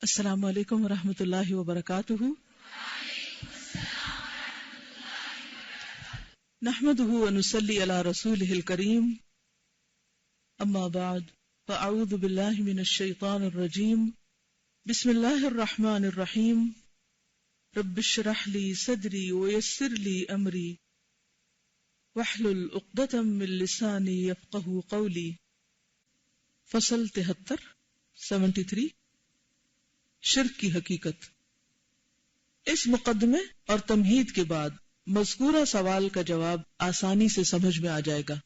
السلام علیکم ورحمۃ اللہ وبرکاتہ. نحمده ونصلي على رسوله الكريم. اما بعد فاعوذ بالله من الشيطان الرجيم. بسم الله الرحمن الرحيم. رب اشرح لي صدري ويسر لي امري واحلل عقدة من لساني يفقهوا قولي. فصل 73 شرک کی حقیقت. اس مقدمے اور تمہید کے بعد مذکورہ سوال کا جواب آسانی سے سمجھ میں آ جائے گا.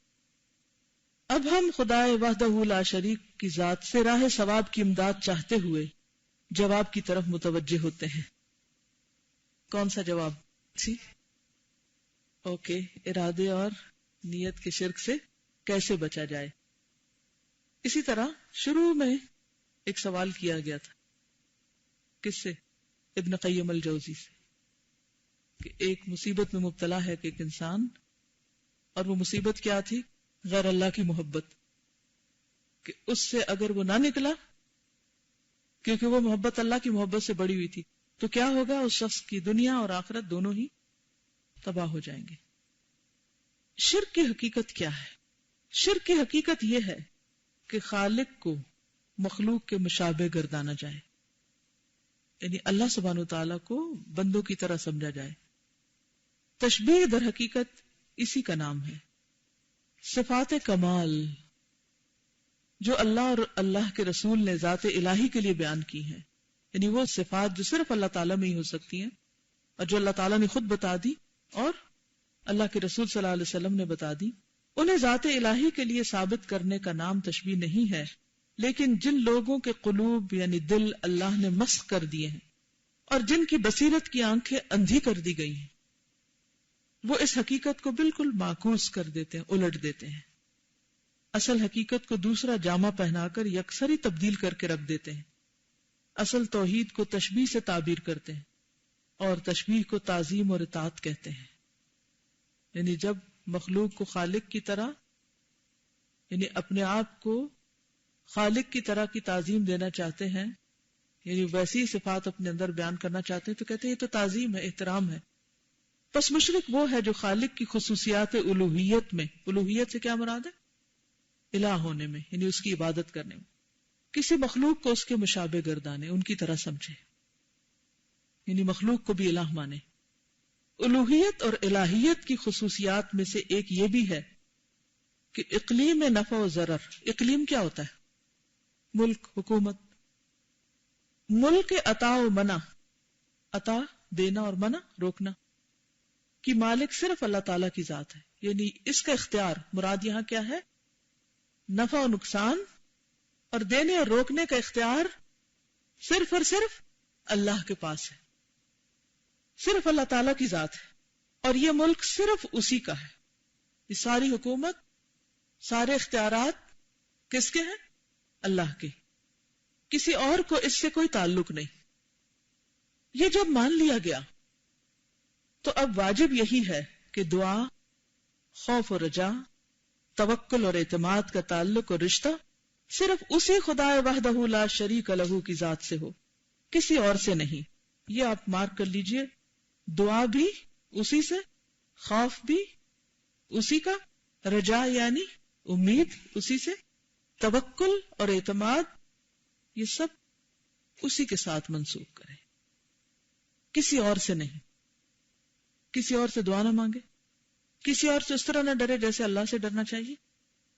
اب ہم خدائے وحدہ لا شریک کی ذات سے راہ ثواب کی امداد چاہتے ہوئے جواب کی طرف متوجہ ہوتے ہیں. کون سا جواب؟ اوکے، ارادے اور نیت کے شرک سے کیسے بچا جائے. اسی طرح شروع میں ایک سوال کیا گیا تھا. کس سے؟ ابن قیم الجوزی سے، کہ ایک مصیبت میں مبتلا ہے کہ ایک انسان، اور وہ مصیبت کیا تھی؟ غیر اللہ کی محبت. کہ اس سے اگر وہ نہ نکلا، کیونکہ وہ محبت اللہ کی محبت سے بڑی ہوئی تھی، تو کیا ہوگا؟ اس شخص کی دنیا اور آخرت دونوں ہی تباہ ہو جائیں گے. شرک کی حقیقت کیا ہے؟ شرک کی حقیقت یہ ہے کہ خالق کو مخلوق کے مشابہ گردانا جائے، یعنی اللہ سبحانہ وتعالیٰ کو بندوں کی طرح سمجھا جائے. تشبیہ در حقیقت اسی کا نام ہے. صفات کمال جو اللہ اور اللہ کے رسول نے ذات الہی کے لیے بیان کی ہیں، یعنی وہ صفات جو صرف اللہ تعالیٰ میں ہی ہو سکتی ہیں، اور جو اللہ تعالیٰ نے خود بتا دی اور اللہ کے رسول صلی اللہ علیہ وسلم نے بتا دی، انہیں ذات الہی کے لیے ثابت کرنے کا نام تشبیہ نہیں ہے. لیکن جن لوگوں کے قلوب یعنی دل اللہ نے مسخ کر دیے ہیں اور جن کی بصیرت کی آنکھیں اندھی کر دی گئی ہیں، وہ اس حقیقت کو بالکل معکوس کر دیتے ہیں، الٹ دیتے ہیں. اصل حقیقت کو دوسرا جامہ پہنا کر یکسری تبدیل کر کے رکھ دیتے ہیں. اصل توحید کو تشبیہ سے تعبیر کرتے ہیں اور تشبیہ کو تعظیم اور اطاعت کہتے ہیں. یعنی جب مخلوق کو خالق کی طرح، یعنی اپنے آپ کو خالق کی طرح کی تعظیم دینا چاہتے ہیں، یعنی ویسی صفات اپنے اندر بیان کرنا چاہتے ہیں، تو کہتے ہیں یہ تو تعظیم ہے، احترام ہے. پس مشرک وہ ہے جو خالق کی خصوصیات الوہیت میں، الوہیت سے کیا مراد ہے؟ الہ ہونے میں، یعنی اس کی عبادت کرنے میں، کسی مخلوق کو اس کے مشابہ گردانے، ان کی طرح سمجھے، یعنی مخلوق کو بھی الہ مانے. الوہیت اور الہیت کی خصوصیات میں سے ایک یہ بھی ہے کہ اقلیم نفع و ضرر. اقلیم کیا ہوتا ہے؟ ملک، حکومت. ملک عطا و منع، عطا دینا اور منع روکنا کی مالک صرف اللہ تعالیٰ کی ذات ہے. یعنی اس کا اختیار، مراد یہاں کیا ہے؟ نفع و نقصان اور دینے اور روکنے کا اختیار صرف اور صرف اللہ کے پاس ہے، صرف اللہ تعالیٰ کی ذات ہے. اور یہ ملک صرف اسی کا ہے. یہ ساری حکومت، سارے اختیارات کس کے ہیں؟ اللہ کے. کسی اور کو اس سے کوئی تعلق نہیں. یہ جب مان لیا گیا تو اب واجب یہی ہے کہ دعا، خوف و رجا، توکل اور اعتماد کا تعلق اور رشتہ صرف اسی خدائے وحدہ لا شریک لہ کی ذات سے ہو، کسی اور سے نہیں. یہ آپ مارک کر لیجئے. دعا بھی اسی سے، خوف بھی اسی کا، رجا یعنی امید اسی سے، توکل اور اعتماد یہ سب اسی کے ساتھ منسوخ کریں، کسی اور سے نہیں. کسی اور سے دعا نہ مانگے، کسی اور سے اس طرح نہ ڈرے جیسے اللہ سے ڈرنا چاہیے.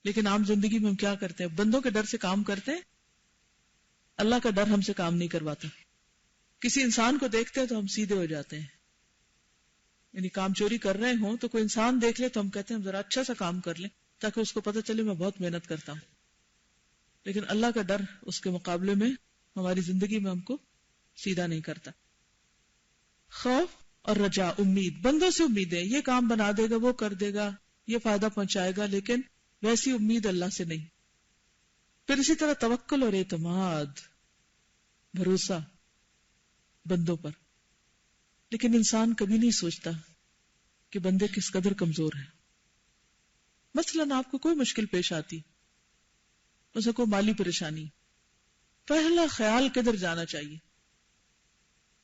لیکن عام زندگی میں ہم کیا کرتے ہیں؟ بندوں کے ڈر سے کام کرتے ہیں، اللہ کا ڈر ہم سے کام نہیں کرواتا. کسی انسان کو دیکھتے ہیں تو ہم سیدھے ہو جاتے ہیں. یعنی کام چوری کر رہے ہوں تو کوئی انسان دیکھ لے تو ہم کہتے ہیں ذرا اچھا سا کام کر لیں تاکہ اس کو پتہ چلے میں بہت محنت کرتا ہوں. لیکن اللہ کا ڈر اس کے مقابلے میں ہماری زندگی میں ہم کو سیدھا نہیں کرتا. خوف اور رجا، امید، بندوں سے امیدیں، یہ کام بنا دے گا، وہ کر دے گا، یہ فائدہ پہنچائے گا، لیکن ویسی امید اللہ سے نہیں. پھر اسی طرح توکل اور اعتماد، بھروسہ بندوں پر. لیکن انسان کبھی نہیں سوچتا کہ بندے کس قدر کمزور ہیں. مثلاً آپ کو کوئی مشکل پیش آتی، اسے کوئی مالی پریشانی، پہلا خیال کدھر جانا چاہیے؟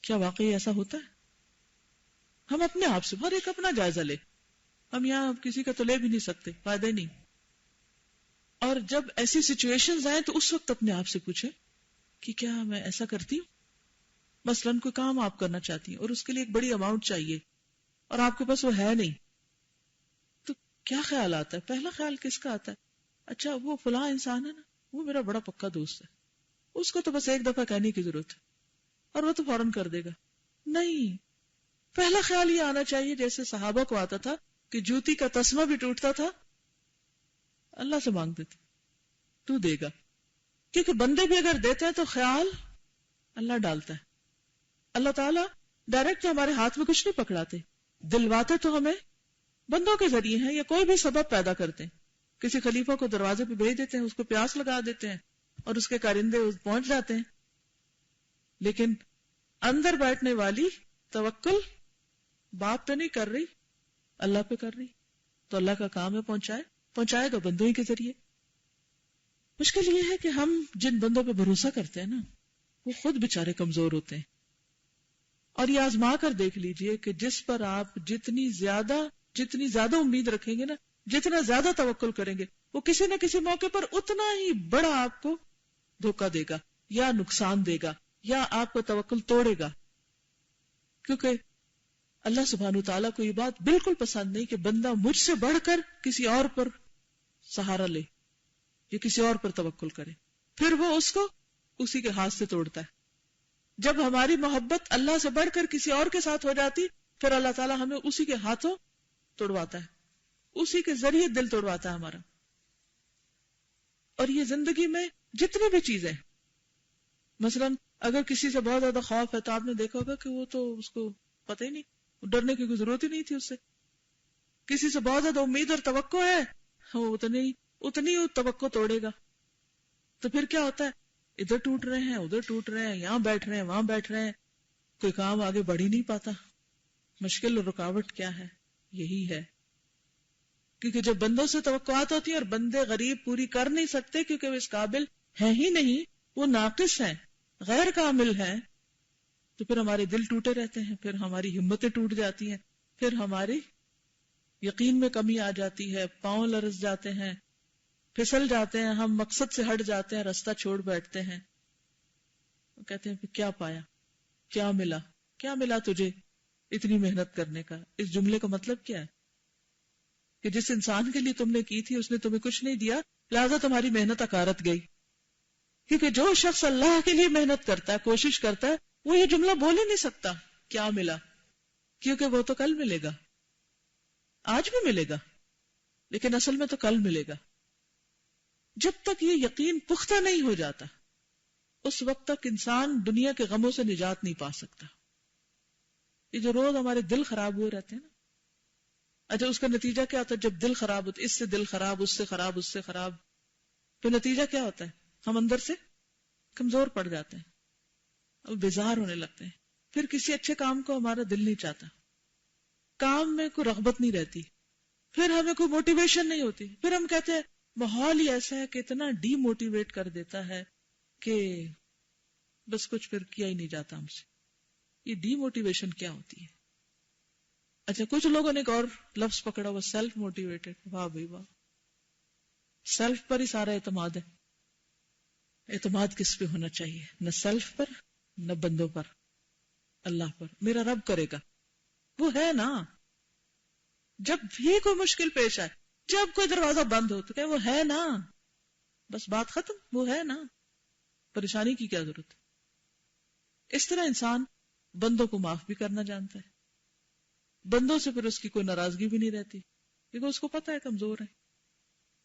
کیا واقعی ایسا ہوتا ہے؟ ہم اپنے آپ سے ہر ایک اپنا جائزہ لے. ہم یہاں کسی کا تو لے بھی نہیں سکتے، فائدہ ہی نہیں. اور جب ایسی سچویشنز آئیں تو اس وقت اپنے آپ سے پوچھیں کہ کیا میں ایسا کرتی ہوں؟ مثلاً کوئی کام آپ کرنا چاہتی ہیں اور اس کے لیے ایک بڑی اماؤنٹ چاہیے اور آپ کے پاس وہ ہے نہیں، تو کیا خیال آتا ہے؟ پہلا خیال کس کا آتا ہے؟ اچھا وہ فلاں انسان ہے نا، وہ میرا بڑا پکا دوست ہے، اس کو تو بس ایک دفعہ کہنے کی ضرورت ہے اور وہ تو فوراً کر دے گا. نہیں، پہلا خیال یہ آنا چاہیے جیسے صحابہ کو آتا تھا کہ جوتی کا تسمہ بھی ٹوٹتا تھا، اللہ سے مانگ دیتے تو دے گا. کیونکہ بندے بھی اگر دیتے ہیں تو خیال اللہ ڈالتا ہے. اللہ تعالیٰ ڈائریکٹ ہمارے ہاتھ میں کچھ نہیں پکڑاتے، دلواتے تو ہمیں بندوں کے ذریعے ہیں یا کوئی بھی سبب پیدا کرتے ہیں. کسی خلیفہ کو دروازے پہ بھیج دیتے ہیں، اس کو پیاس لگا دیتے ہیں اور اس کے کارندے پہنچ جاتے ہیں. لیکن اندر بیٹھنے والی توکل باپ پہ نہیں کر رہی، اللہ پہ کر رہی، تو اللہ کا کام ہے پہنچائے تو بندوں ہی کے ذریعے. مشکل یہ ہے کہ ہم جن بندوں پہ بھروسہ کرتے ہیں نا، وہ خود بےچارے کمزور ہوتے ہیں. اور یہ آزما کر دیکھ لیجئے کہ جس پر آپ جتنی زیادہ امید رکھیں گے نا، جتنا زیادہ توکل کریں گے، وہ کسی نہ کسی موقع پر اتنا ہی بڑا آپ کو دھوکہ دے گا یا نقصان دے گا یا آپ کو توکل توڑے گا. کیونکہ اللہ سبحانہ وتعالیٰ کو یہ بات بالکل پسند نہیں کہ بندہ مجھ سے بڑھ کر کسی اور پر سہارا لے یا کسی اور پر توکل کرے، پھر وہ اس کو اسی کے ہاتھ سے توڑتا ہے. جب ہماری محبت اللہ سے بڑھ کر کسی اور کے ساتھ ہو جاتی، پھر اللہ تعالیٰ ہمیں اسی کے ہاتھوں توڑواتا ہے، اسی کے ذریعے دل توڑواتا ہے ہمارا. اور یہ زندگی میں جتنی بھی چیزیں، مثلا اگر کسی سے بہت زیادہ خوف ہے تو آپ نے دیکھا ہوگا کہ وہ تو اس کو پتہ ہی نہیں، ڈرنے کی کوئی ضرورت ہی نہیں تھی اس سے. کسی سے بہت زیادہ امید اور توقع ہے، وہ اتنی توقع توڑے گا. تو پھر کیا ہوتا ہے؟ ادھر ٹوٹ رہے ہیں، ادھر ٹوٹ رہے ہیں، یہاں بیٹھ رہے ہیں، وہاں بیٹھ رہے ہیں، کوئی کام آگے بڑھ ہی نہیں پاتا. مشکل اور رکاوٹ کیا ہے؟ یہی ہے. کیونکہ جب بندوں سے توقعات ہوتی ہیں اور بندے غریب پوری کر نہیں سکتے کیونکہ وہ اس قابل ہیں ہی نہیں، وہ ناقص ہیں، غیر کامل ہیں، تو پھر ہمارے دل ٹوٹے رہتے ہیں، پھر ہماری ہمتیں ٹوٹ جاتی ہیں، پھر ہماری یقین میں کمی آ جاتی ہے، پاؤں لرز جاتے ہیں، پھسل جاتے ہیں، ہم مقصد سے ہٹ جاتے ہیں، راستہ چھوڑ بیٹھتے ہیں. کہتے ہیں کیا پایا، کیا ملا تجھے اتنی محنت کرنے کا؟ اس جملے کا مطلب کیا ہے؟ کہ جس انسان کے لیے تم نے کی تھی اس نے تمہیں کچھ نہیں دیا، لہذا تمہاری محنت اکارت گئی. کیونکہ جو شخص اللہ کے لیے محنت کرتا ہے، کوشش کرتا ہے، وہ یہ جملہ بول ہی نہیں سکتا کیا ملا، کیونکہ وہ تو کل ملے گا، آج بھی ملے گا، لیکن اصل میں تو کل ملے گا. جب تک یہ یقین پختہ نہیں ہو جاتا، اس وقت تک انسان دنیا کے غموں سے نجات نہیں پا سکتا. یہ جو روز ہمارے دل خراب ہوئے رہتے ہیں نا، اچھا اس کا نتیجہ کیا ہوتا ہے؟ جب دل خراب ہوتا ہے، اس سے دل خراب، اس سے خراب، اس سے خراب، تو نتیجہ کیا ہوتا ہے؟ ہم اندر سے کمزور پڑ جاتے ہیں اور بیزار ہونے لگتے ہیں. پھر کسی اچھے کام کو ہمارا دل نہیں چاہتا، کام میں کوئی رغبت نہیں رہتی، پھر ہمیں کوئی موٹیویشن نہیں ہوتی، پھر ہم کہتے ہیں ماحول ہی ایسا ہے کہ اتنا ڈی موٹیویٹ کر دیتا ہے کہ بس کچھ پھر کیا ہی نہیں جاتا ہم سے. یہ ڈی موٹیویشن کیا ہوتی ہے؟ اچھا کچھ لوگوں نے ایک اور لفظ پکڑا ہوا، سیلف موٹیویٹڈ. واہ بھائی واہ، سیلف پر ہی سارا اعتماد ہے. اعتماد کس پہ ہونا چاہیے؟ نہ سیلف پر، نہ بندوں پر، اللہ پر. میرا رب کرے گا، وہ ہے نا. جب بھی کوئی مشکل پیش آئے، جب کوئی دروازہ بند ہو تو کہ وہ ہے نا، بس بات ختم، وہ ہے نا، پریشانی کی کیا ضرورت ہے. اس طرح انسان بندوں کو معاف بھی کرنا جانتا ہے، بندوں سے پھر اس کی کوئی ناراضگی بھی نہیں رہتی کیونکہ اس کو پتہ ہے کمزور ہے.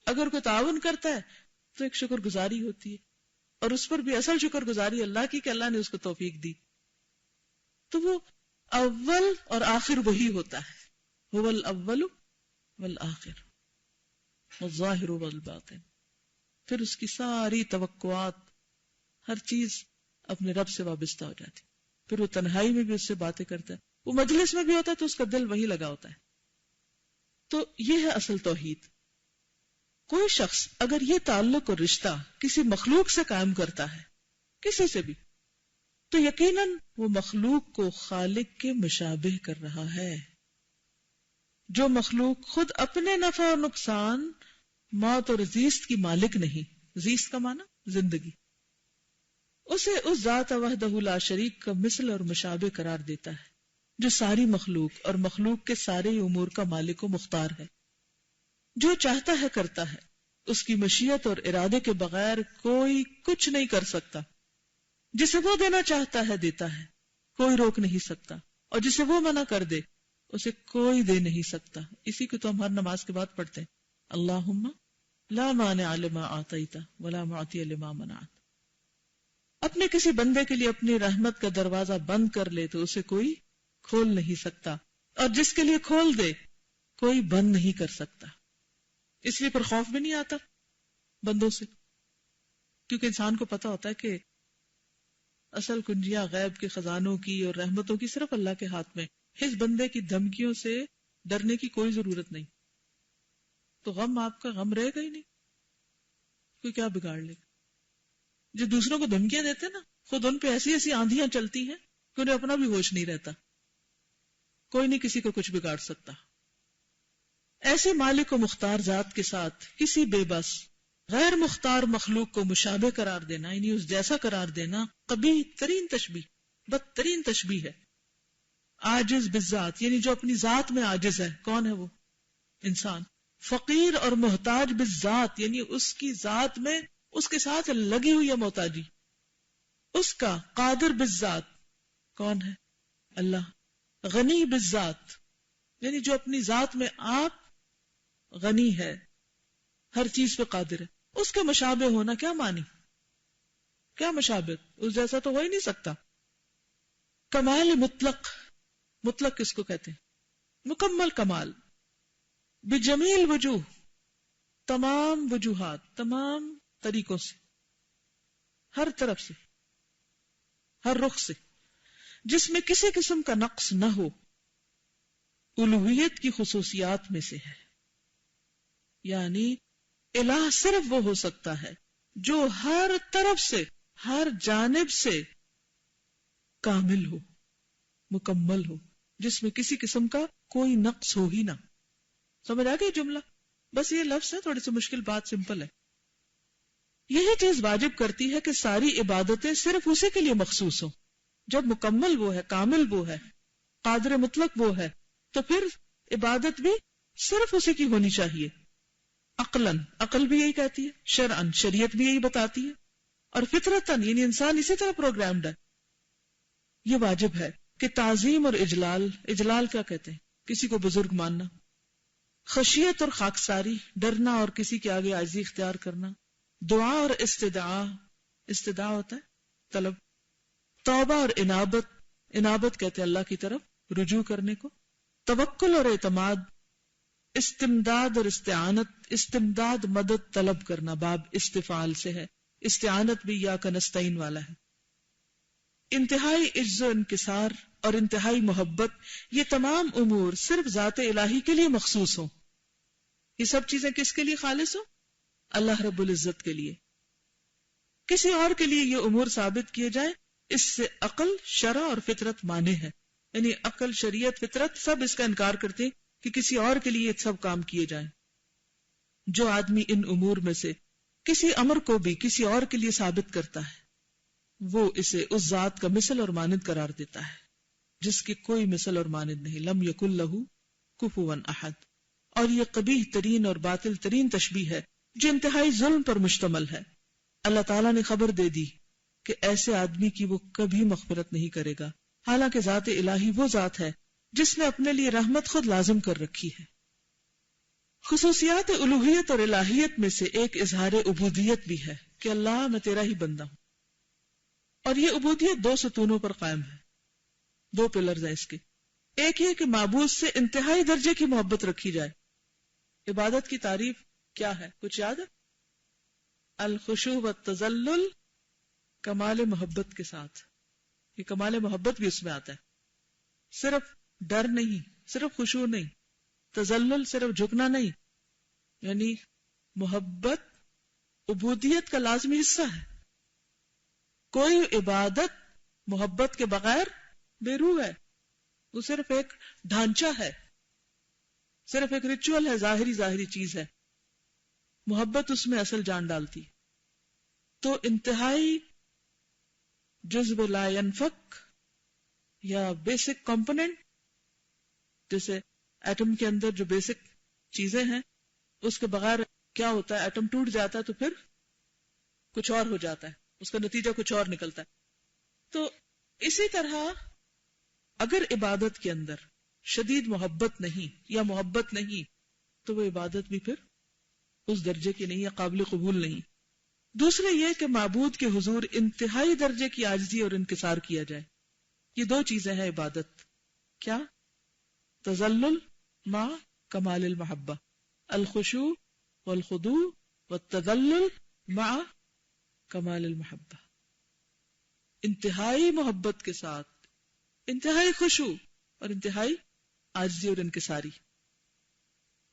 اگر کوئی تعاون کرتا ہے تو ایک شکر گزاری ہوتی ہے، اور اس پر بھی اصل شکر گزاری اللہ کی کہ اللہ نے اس کو توفیق دی. تو وہ اول اور آخر وہی ہوتا ہے، هو الاول والآخر والظاہر والباطن. پھر اس کی ساری توقعات، ہر چیز اپنے رب سے وابستہ ہو جاتی. پھر وہ تنہائی میں بھی اس سے باتیں کرتا ہے، وہ مجلس میں بھی ہوتا ہے تو اس کا دل وہی لگا ہوتا ہے. تو یہ ہے اصل توحید. کوئی شخص اگر یہ تعلق اور رشتہ کسی مخلوق سے قائم کرتا ہے کسی سے بھی، تو یقیناً وہ مخلوق کو خالق کے مشابہ کر رہا ہے. جو مخلوق خود اپنے نفع اور نقصان، موت اور زیست کی مالک نہیں، زیست کا معنی زندگی، اسے اس ذات وحدہ لا شریک کا مثل اور مشابہ قرار دیتا ہے جو ساری مخلوق اور مخلوق کے سارے امور کا مالک و مختار ہے. جو چاہتا ہے کرتا ہے، اس کی مشیت اور ارادے کے بغیر کوئی کچھ نہیں کر سکتا. جسے وہ دینا چاہتا ہے دیتا ہے، کوئی روک نہیں سکتا، اور جسے وہ منع کر دے اسے کوئی دے نہیں سکتا. اسی کو تو ہم ہر نماز کے بعد پڑھتے ہیں، اللہم لا مانع لما اعطیت ولا معطی لما منعت. اپنے کسی بندے کے لیے اپنی رحمت کا دروازہ بند کر لے تو اسے کوئی کھول نہیں سکتا، اور جس کے لیے کھول دے کوئی بند نہیں کر سکتا. اس لیے پر خوف بھی نہیں آتا بندوں سے، کیونکہ انسان کو پتا ہوتا ہے کہ اصل کنجیاں غیب کے خزانوں کی اور رحمتوں کی صرف اللہ کے ہاتھ میں. اس بندے کی دھمکیوں سے ڈرنے کی کوئی ضرورت نہیں. تو غم آپ کا غم رہے گا ہی نہیں، کوئی کیا بگاڑ لے گا. جو دوسروں کو دھمکیاں دیتے نا، خود ان پہ ایسی ایسی آندھیاں چلتی ہیں کہ انہیں اپنا بھی ہوش نہیں رہتا. کوئی نہیں کسی کو کچھ بگاڑ سکتا. ایسے مالک و مختار ذات کے ساتھ کسی بے بس غیر مختار مخلوق کو مشابہ قرار دینا، یعنی اس جیسا قرار دینا، قبیح ترین تشبیہ، بدترین تشبیہ ہے. عاجز بالذات، یعنی جو اپنی ذات میں عاجز ہے. کون ہے وہ؟ انسان. فقیر اور محتاج بالذات، یعنی اس کی ذات میں اس کے ساتھ لگی ہوئی ہے محتاجی. اس کا قادر بالذات، کون ہے؟ اللہ. غنی بالذات، یعنی جو اپنی ذات میں آپ غنی ہے، ہر چیز پہ قادر ہے. اس کے مشابہ ہونا کیا مانی، کیا مشابہ، اس جیسا تو ہو ہی نہیں سکتا. کمال مطلق، مطلق کس کو کہتے ہیں؟ مکمل کمال. بجمیل وجوہ، تمام وجوہات، تمام طریقوں سے، ہر طرف سے، ہر رخ سے، جس میں کسی قسم کا نقص نہ ہو. الوہیت کی خصوصیات میں سے ہے. یعنی الہ صرف وہ ہو سکتا ہے جو ہر طرف سے، ہر جانب سے کامل ہو، مکمل ہو، جس میں کسی قسم کا کوئی نقص ہو ہی نہ. سمجھ آ گئی جملہ؟ بس یہ لفظ ہے، تھوڑی سی مشکل بات، سمپل ہے. یہی چیز واجب کرتی ہے کہ ساری عبادتیں صرف اسی کے لیے مخصوص ہوں. جب مکمل وہ ہے، کامل وہ ہے، قادر مطلق وہ ہے، تو پھر عبادت بھی صرف اسی کی ہونی چاہیے. عقلاً، عقل بھی یہی کہتی ہے، شرعاً، شریعت بھی یہی بتاتی ہے، اور فطرتاً، یعنی انسان اسی طرح پروگرامڈ ہے. یہ واجب ہے کہ تعظیم اور اجلال، اجلال کیا کہتے ہیں؟ کسی کو بزرگ ماننا. خشیت اور خاکساری، ڈرنا اور کسی کے آگے عاجزی اختیار کرنا. دعا اور استدعاء، استدعاء ہوتا ہے طلب. توبہ اور انابت، انابت کہتے ہیں اللہ کی طرف رجوع کرنے کو. توکل اور اعتماد. استمداد اور استعانت، استمداد مدد طلب کرنا، باب استفعال سے ہے. استعانت بھی یا کا نستعین والا ہے. انتہائی عجز و انکسار اور انتہائی محبت، یہ تمام امور صرف ذات الہی کے لیے مخصوص ہوں. یہ سب چیزیں کس کے لیے خالص ہوں؟ اللہ رب العزت کے لیے. کسی اور کے لیے یہ امور ثابت کیے جائیں، اس سے عقل، شرع اور فطرت مانے ہے. یعنی عقل، شریعت، فطرت سب اس کا انکار کرتے ہیں کہ کسی اور کے لیے یہ سب کام کیے جائیں. جو آدمی ان امور میں سے کسی امر کو بھی کسی اور کے لیے ثابت کرتا ہے، وہ اسے اس ذات کا مثل اور مانند قرار دیتا ہے جس کی کوئی مثل اور مانند نہیں. لم یکن لہ کفوا احد. اور یہ قبیح ترین اور باطل ترین تشبیہ ہے جو انتہائی ظلم پر مشتمل ہے. اللہ تعالیٰ نے خبر دے دی کہ ایسے آدمی کی وہ کبھی مغفرت نہیں کرے گا، حالانکہ ذات الہی وہ ذات ہے جس نے اپنے لیے رحمت خود لازم کر رکھی ہے. خصوصیات الوہیت اور الہیت میں سے ایک اظہار عبودیت بھی ہے کہ اللہ میں تیرا ہی بندہ ہوں. اور یہ عبودیت دو ستونوں پر قائم ہے، دو پلرز ہیں اس کے. ایک یہ کہ معبود سے انتہائی درجے کی محبت رکھی جائے. عبادت کی تعریف کیا ہے؟ کچھ یاد ہے؟ الخشوع والتذلل، کمال محبت کے ساتھ. یہ کمال محبت بھی اس میں آتا ہے. صرف ڈر نہیں، صرف خشوع نہیں، تذلل صرف جھکنا نہیں، یعنی محبت عبودیت کا لازمی حصہ ہے. کوئی عبادت محبت کے بغیر بے روح ہے، وہ صرف ایک ڈھانچہ ہے، صرف ایک ریچول ہے، ظاہری چیز ہے. محبت اس میں اصل جان ڈالتی. تو انتہائی جزو لا ينفک یا بیسک کمپوننٹ، جیسے ایٹم کے اندر جو بیسک چیزیں ہیں اس کے بغیر کیا ہوتا ہے، ایٹم ٹوٹ جاتا ہے تو پھر کچھ اور ہو جاتا ہے، اس کا نتیجہ کچھ اور نکلتا ہے. تو اسی طرح اگر عبادت کے اندر شدید محبت نہیں یا محبت نہیں تو وہ عبادت بھی پھر اس درجے کی نہیں یا قابل قبول نہیں. دوسرے یہ کہ معبود کے حضور انتہائی درجے کی عاجزی اور انکسار کیا جائے. یہ دو چیزیں ہیں عبادت. کیا؟ تذلل مع کمال المحبہ، الخشوع والخضوع والتذلل مع کمال المحبہ. انتہائی محبت کے ساتھ انتہائی خشوع اور انتہائی عاجزی اور انکساری.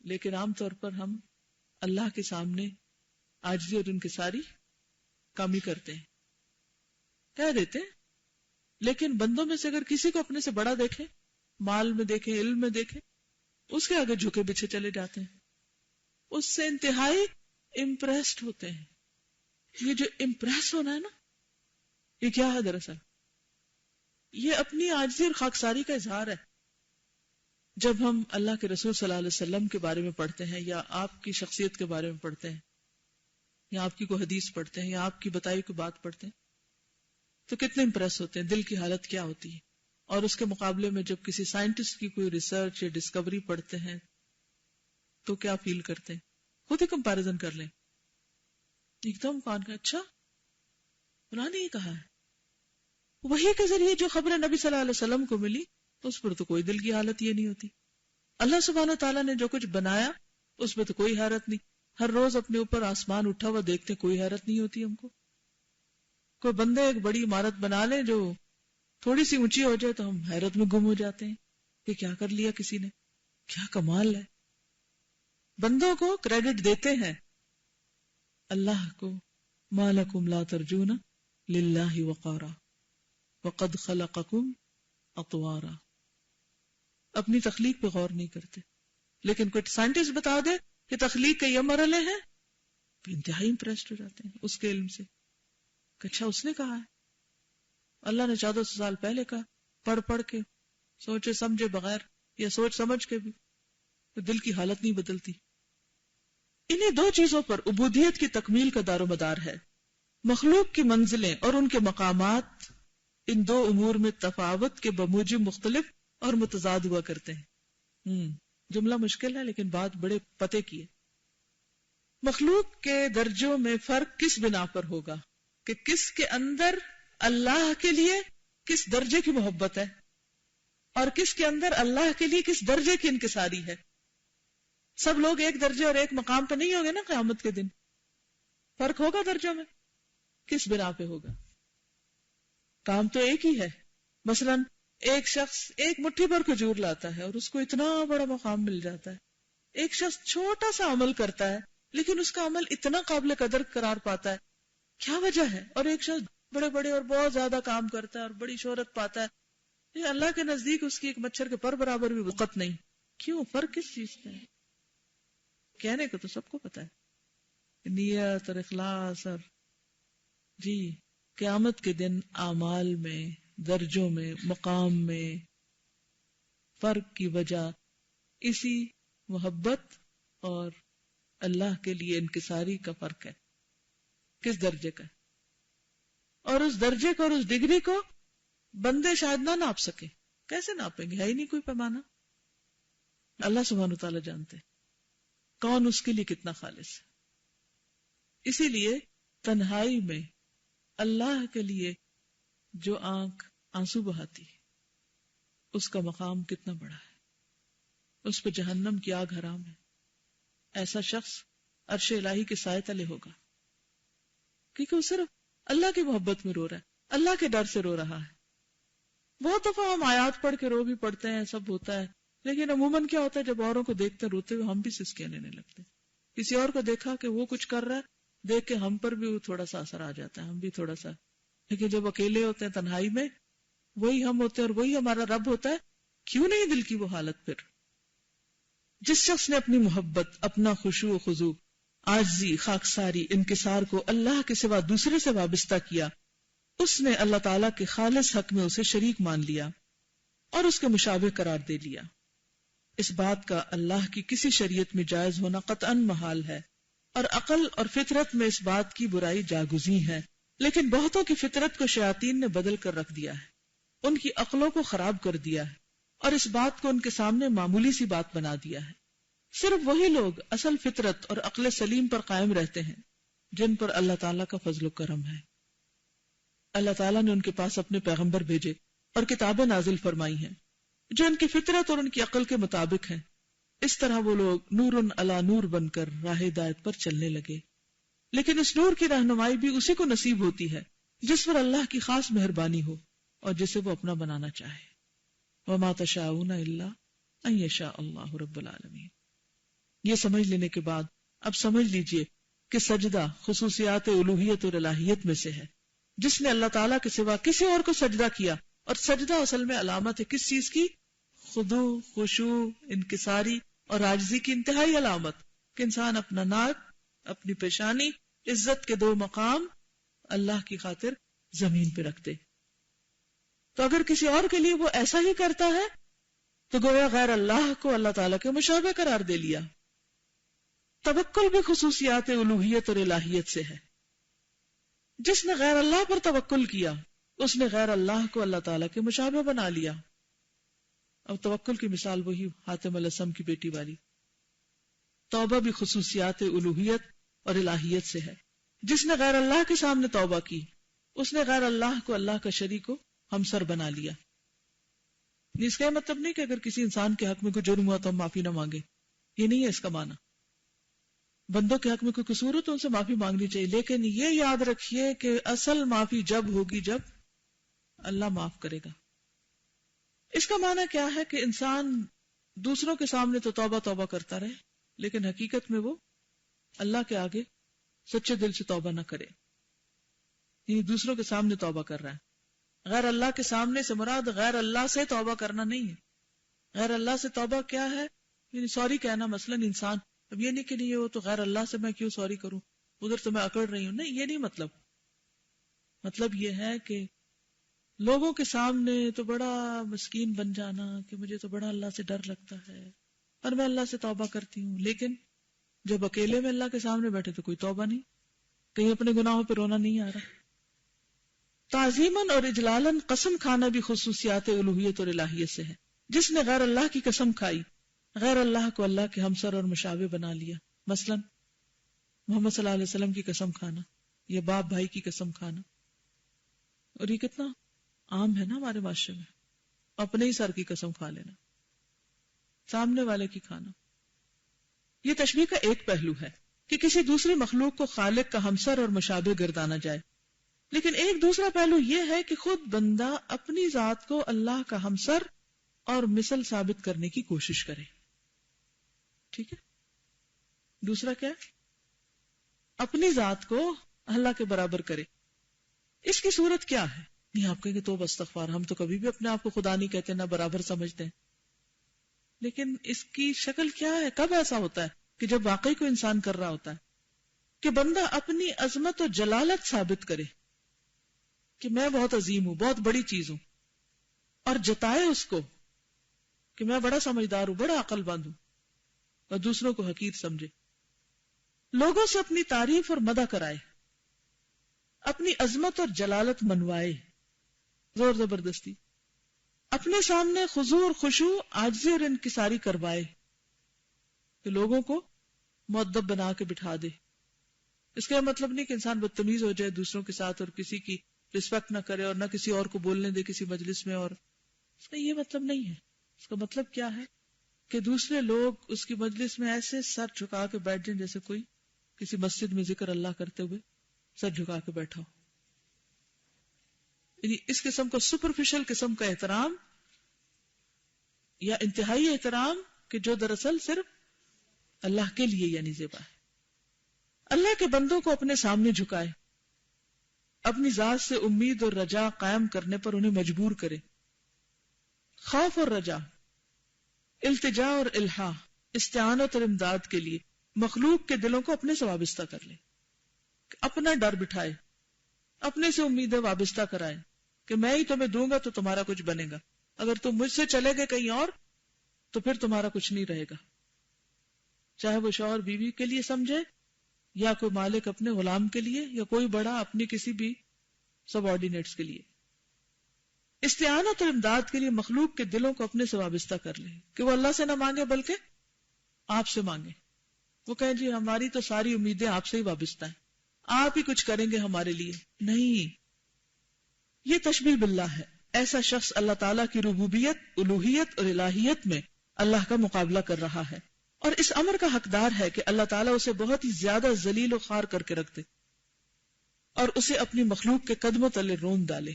لیکن عام طور پر ہم اللہ کے سامنے عاجزی اور انکساری کم ہی کرتے ہیں، کہہ دیتے ہیں، لیکن بندوں میں سے اگر کسی کو اپنے سے بڑا دیکھیں، مال میں دیکھیں، علم میں دیکھیں، اس کے آگے جھکے بچھے چلے جاتے ہیں، اس سے انتہائی امپریسڈ ہوتے ہیں. یہ جو امپریس ہونا ہے نا، یہ کیا ہے دراصل؟ یہ اپنی عاجزی اور خاکساری کا اظہار ہے. جب ہم اللہ کے رسول صلی اللہ علیہ وسلم کے بارے میں پڑھتے ہیں یا آپ کی شخصیت کے بارے میں پڑھتے ہیں یا آپ کی کوئی حدیث پڑھتے ہیں یا آپ کی بتائی کوئی بات پڑھتے ہیں تو کتنے امپریس ہوتے ہیں، دل کی حالت کیا ہوتی ہے. اور اس کے مقابلے میں جب کسی سائنٹسٹ کی کوئی ریسرچ یا ڈسکوری پڑھتے ہیں تو کیا فیل کرتے ہیں؟ خود ہی کمپیریزن کر لیں. ایک دم کان کا اچھا انہوں نے یہ کہا ہے، وحی کے ذریعے جو خبر نبی صلی اللہ علیہ وسلم کو ملی اس پر تو کوئی دل کی حالت یہ نہیں ہوتی. اللہ سبحانہ و تعالیٰ نے جو کچھ بنایا اس میں تو کوئی حیرت نہیں. ہر روز اپنے اوپر آسمان اٹھا ہوا دیکھتے کوئی حیرت نہیں ہوتی ہم کو. کوئی بندے ایک بڑی عمارت بنا لے جو تھوڑی سی اونچی ہو جائے تو ہم حیرت میں گم ہو جاتے ہیں کہ کیا کر لیا کسی نے، کیا کمال ہے. بندوں کو کریڈٹ دیتے ہیں، اللہ کو ما لکم لا ترجون للہ وقارا وقد خلقکم اطوارا. اپنی تخلیق پہ غور نہیں کرتے. لیکن کوئی سائنٹسٹ بتا دے کہ تخلیق کے یہ مرحلے ہیں، انتہائی امپریسڈ ہو جاتے ہیں اس کے علم سے کہ اچھا اس نے کہا ہے. اللہ نے 1400 سال پہلے کہا، پڑھ کے سوچے سمجھے بغیر یا سوچ سمجھ کے بھی تو دل کی حالت نہیں بدلتی. انہی دو چیزوں پر عبودیت کی تکمیل کا دار و مدار ہے. مخلوق کی منزلیں اور ان کے مقامات ان دو امور میں تفاوت کے بموجب مختلف اور متضاد ہوا کرتے ہیں. جملہ مشکل ہے لیکن بات بڑے پتے کی ہے. مخلوق کے درجوں میں فرق کس بنا پر ہوگا کہ کس کے اندر اللہ کے لیے کس درجے کی محبت ہے اور کس کے اندر اللہ کے لیے کس درجے کی انکساری ہے. سب لوگ ایک درجے اور ایک مقام پہ نہیں ہوں گے نا قیامت کے دن. فرق ہوگا درجوں میں، کس بنا پہ ہوگا؟ کام تو ایک ہی ہے. مثلا ایک شخص ایک مٹھی پر کھجور لاتا ہے اور اس کو اتنا بڑا مقام مل جاتا ہے. ایک شخص چھوٹا سا عمل کرتا ہے لیکن اس کا عمل اتنا قابل قدر قرار پاتا ہے. کیا وجہ ہے؟ اور ایک شخص بڑے بڑے اور بہت زیادہ کام کرتا ہے اور بڑی شہرت پاتا ہے، یہ اللہ کے نزدیک اس کی ایک مچھر کے پر برابر بھی وقت نہیں. کیوں؟ فرق کس چیز کا ہے؟ کہنے کو تو سب کو پتا ہے، نیت اور اخلاص. اور جی قیامت کے دن اعمال میں، درجوں میں، مقام میں فرق کی وجہ اسی محبت اور اللہ کے لیے انکساری کا فرق ہے. کس درجے کا ہے؟ اور اس درجے کو اور اس ڈگری کو بندے شاید نہ ناپ سکے. کیسے ناپیں گے؟ ہے ہی نہیں کوئی پیمانہ. اللہ سبحانہ وتعالی جانتے کون اس کے لیے کتنا خالص ہے. اسی لیے تنہائی میں اللہ کے لیے جو آنکھ آنسو بہاتی اس کا مقام کتنا بڑا ہے. اس پہ جہنم کی آگ حرام ہے. ایسا شخص عرش الہی کے سائے تلے ہوگا کیونکہ وہ صرف اللہ کی محبت میں رو رہا ہے، اللہ کے ڈر سے رو رہا ہے. بہت دفعہ ہم آیات پڑھ کے رو بھی پڑھتے ہیں، سب ہوتا ہے، لیکن عموماً کیا ہوتا ہے جب اوروں کو دیکھتے روتے ہوئے ہم بھی سسکیاں لینے لگتے ہیں. کسی اور کو دیکھا کہ وہ کچھ کر رہا ہے، دیکھ کے ہم پر بھی تھوڑا سا اثر آ جاتا ہے، ہم بھی تھوڑا سا لیکن جب اکیلے ہوتے ہیں تنہائی میں وہی ہم ہوتے ہیں اور وہی ہمارا رب ہوتا ہے. کیوں نہیں دل کی وہ حالت؟ پھر جس شخص نے اپنی محبت، اپنا خشوع و خضوع، عاجزی، خاکساری، انکسار کو اللہ کے سوا دوسرے سے وابستہ کیا، اس نے اللہ تعالیٰ کے خالص حق میں اسے شریک مان لیا اور اس کے مشابہ قرار دے لیا. اس بات کا اللہ کی کسی شریعت میں جائز ہونا قطعاً محال ہے، اور عقل اور فطرت میں اس بات کی برائی جاگزیں ہے، لیکن بہتوں کی فطرت کو شیاطین نے بدل کر رکھ دیا ہے، ان کی عقلوں کو خراب کر دیا ہے اور اس بات کو ان کے سامنے معمولی سی بات بنا دیا ہے. صرف وہی لوگ اصل فطرت اور عقل سلیم پر قائم رہتے ہیں جن پر اللہ تعالیٰ کا فضل و کرم ہے. اللہ تعالیٰ نے ان کے پاس اپنے پیغمبر بھیجے اور کتابیں نازل فرمائی ہیں جو ان کی فطرت اور ان کی عقل کے مطابق ہیں. اس طرح وہ لوگ نور علی نور بن کر راہ ہدایت پر چلنے لگے. لیکن اس نور کی رہنمائی بھی اسی کو نصیب ہوتی ہے جس پر اللہ کی خاص مہربانی ہو اور جسے وہ اپنا بنانا چاہے. وما تشاءون الا ان یشاء اللہ رب العالمین. یہ سمجھ لینے کے بعد اب سمجھ لیجئے کہ سجدہ خصوصیات الوہیت اور الہیت میں سے ہے. جس نے اللہ تعالیٰ کے سوا کسی اور کو سجدہ کیا، اور سجدہ اصل میں علامت ہے کس چیز کی؟ خضوع، خشوع، انکساری اور عاجزی کی انتہائی علامت کہ انسان اپنا ناک، اپنی پیشانی، عزت کے 2 مقام اللہ کی خاطر زمین پہ رکھ دے. تو اگر کسی اور کے لیے وہ ایسا ہی کرتا ہے تو گویا غیر اللہ کو اللہ تعالیٰ کے مشابہ قرار دے لیا. توکل بھی خصوصیات الوہیت اور الہیت سے ہے. جس نے غیر اللہ پر توکل کیا اس نے غیر اللہ کو اللہ تعالیٰ کے مشابہ بنا لیا. اب توکل کی مثال وہی حاتم الاسم کی بیٹی والی. توبہ بھی خصوصیات الوہیت اور الہیت سے ہے. جس نے غیر اللہ کے سامنے توبہ کی اس نے غیر اللہ کو اللہ کا شریک و ہمسر بنا لیا. اس کا مطلب نہیں کہ اگر کسی انسان کے حق میں کوئی جرم ہوا تو ہم معافی نہ مانگے، یہ نہیں ہے اس کا معنی. بندوں کے حق میں کوئی قصور ہو تو ان سے معافی مانگنی چاہیے، لیکن یہ یاد رکھیے کہ اصل معافی جب ہوگی جب اللہ معاف کرے گا. اس کا معنی کیا ہے کہ انسان دوسروں کے سامنے تو توبہ توبہ کرتا رہے لیکن حقیقت میں وہ اللہ کے آگے سچے دل سے توبہ نہ کرے. یعنی دوسروں کے سامنے توبہ کر رہا ہے. غیر اللہ کے سامنے سے مراد غیر اللہ سے توبہ کرنا نہیں ہے. غیر اللہ سے توبہ کیا ہے؟ یعنی سوری کہنا. مثلا انسان اب یہ نہیں کہ نہیں وہ تو غیر اللہ سے میں کیوں سوری کروں، ادھر تو میں اکڑ رہی ہوں. نہیں، یہ نہیں مطلب. مطلب یہ ہے کہ لوگوں کے سامنے تو بڑا مسکین بن جانا کہ مجھے تو بڑا اللہ سے ڈر لگتا ہے اور میں اللہ سے توبہ کرتی ہوں، لیکن جب اکیلے میں اللہ کے سامنے بیٹھے تو کوئی توبہ نہیں، کہیں اپنے گناہوں پہ رونا نہیں آ رہا. تعظیماً اور اجلالن قسم کھانا بھی خصوصیات الوہیت اور الہیت سے ہے. جس نے غیر اللہ کی قسم کھائی غیر اللہ کو اللہ کے ہمسر اور مشابہ بنا لیا. مثلا محمد صلی اللہ علیہ وسلم کی قسم کھانا یا باپ بھائی کی قسم کھانا. اور یہ کتنا عام ہے نا ہمارے معاشرے میں. اپنے ہی سر کی قسم کھا لینا، سامنے والے کی کھانا. یہ تشبیہ کا ایک پہلو ہے کہ کسی دوسری مخلوق کو خالق کا ہمسر اور مشابہ گردانا جائے، لیکن ایک دوسرا پہلو یہ ہے کہ خود بندہ اپنی ذات کو اللہ کا ہمسر اور مثل ثابت کرنے کی کوشش کرے. ٹھیک ہے. دوسرا کیا ہے؟ اپنی ذات کو اللہ کے برابر کرے. اس کی صورت کیا ہے؟ نہیں آپ کہیں گے تو استغفار، ہم تو کبھی بھی اپنے آپ کو خدا نہیں کہتے نہ برابر سمجھتے ہیں. لیکن اس کی شکل کیا ہے؟ کب ایسا ہوتا ہے کہ جب واقعی کوئی انسان کر رہا ہوتا ہے کہ بندہ اپنی عظمت و جلالت ثابت کرے کہ میں بہت عظیم ہوں، بہت بڑی چیز ہوں، اور جتائے اس کو کہ میں بڑا سمجھدار ہوں، بڑا عقل مند ہوں، اور دوسروں کو حقیر سمجھے. لوگوں سے اپنی تعریف اور مدح کرائے، اپنی عظمت اور جلالت منوائے زور زبردستی، اپنے سامنے خضوع اور خشوع، عاجزی اور انکساری کروائے کہ لوگوں کو مؤدب بنا کے بٹھا دے. اس کا مطلب نہیں کہ انسان بدتمیز ہو جائے دوسروں کے ساتھ اور کسی کی رسپیکٹ نہ کرے اور نہ کسی اور کو بولنے دے کسی مجلس میں، اور اس کا یہ مطلب نہیں ہے. اس کا مطلب کیا ہے کہ دوسرے لوگ اس کی مجلس میں ایسے سر جھکا کے بیٹھ جائیں جیسے کوئی کسی مسجد میں ذکر اللہ کرتے ہوئے سر جھکا کے بیٹھا ہو. یعنی اس قسم کو سپرفیشل قسم کا احترام یا انتہائی احترام کہ جو دراصل صرف اللہ کے لیے یعنی زیبا ہے. اللہ کے بندوں کو اپنے سامنے جھکائے اپنی ذات سے امید اور رجا قائم کرنے پر انہیں مجبور کرے. خوف اور رجا، التجا اور الہا، استعانت اور امداد کے لیے مخلوق کے دلوں کو اپنے سے وابستہ کر لے، اپنا ڈر بٹھائے، اپنے سے امیدیں وابستہ کرائے کہ میں ہی تمہیں دوں گا تو تمہارا کچھ بنے گا، اگر تم مجھ سے چلے گئے کہیں اور تو پھر تمہارا کچھ نہیں رہے گا. چاہے وہ شوہر بیوی کے لیے سمجھے، یا کوئی مالک اپنے غلام کے لیے، یا کوئی بڑا اپنی کسی بھی سب آرڈینیٹس کے لیے. استعانت اور امداد کے لیے مخلوق کے دلوں کو اپنے سے وابستہ کر لے کہ وہ اللہ سے نہ مانگے بلکہ آپ سے مانگے. وہ کہیں جی ہماری تو ساری امیدیں آپ سے ہی وابستہ ہیں، آپ ہی کچھ کریں گے ہمارے لیے. نہیں، یہ تشبیہ باللہ ہے. ایسا شخص اللہ تعالیٰ کی ربوبیت، الوہیت اور الہیت میں اللہ کا مقابلہ کر رہا ہے، اور اس امر کا حقدار ہے کہ اللہ تعالیٰ اسے بہت ہی زیادہ ذلیل و خوار کر کے رکھ دے اور اسے اپنی مخلوق کے قدموں تلے رون ڈالے.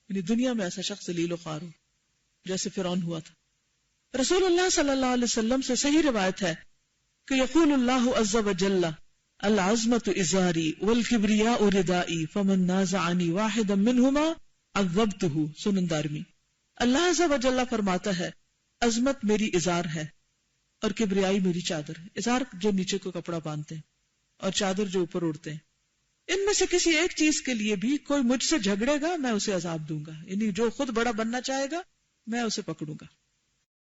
یعنی دنیا میں ایسا شخص ذلیل و خوار ہو جیسے فرعون ہوا تھا. رسول اللہ صلی اللہ علیہ وسلم سے صحیح روایت ہے کہ یقول اللہ عز وجل العظمت ازاری والکبریاء ردائی فمن نازعنی واحدا منہما عذبتہ. سنن دارمی. اللہ عز وجل فرماتا ہے عظمت میری ازار ہے اور کبریائی میری چادر ہے. ازار جو نیچے کو کپڑا باندھتے ہیں اور چادر جو اوپر اڑتے ہیں. ان میں سے کسی ایک چیز کے لیے بھی کوئی مجھ سے جھگڑے گا میں اسے عذاب دوں گا. یعنی جو خود بڑا بننا چاہے گا میں اسے پکڑوں گا.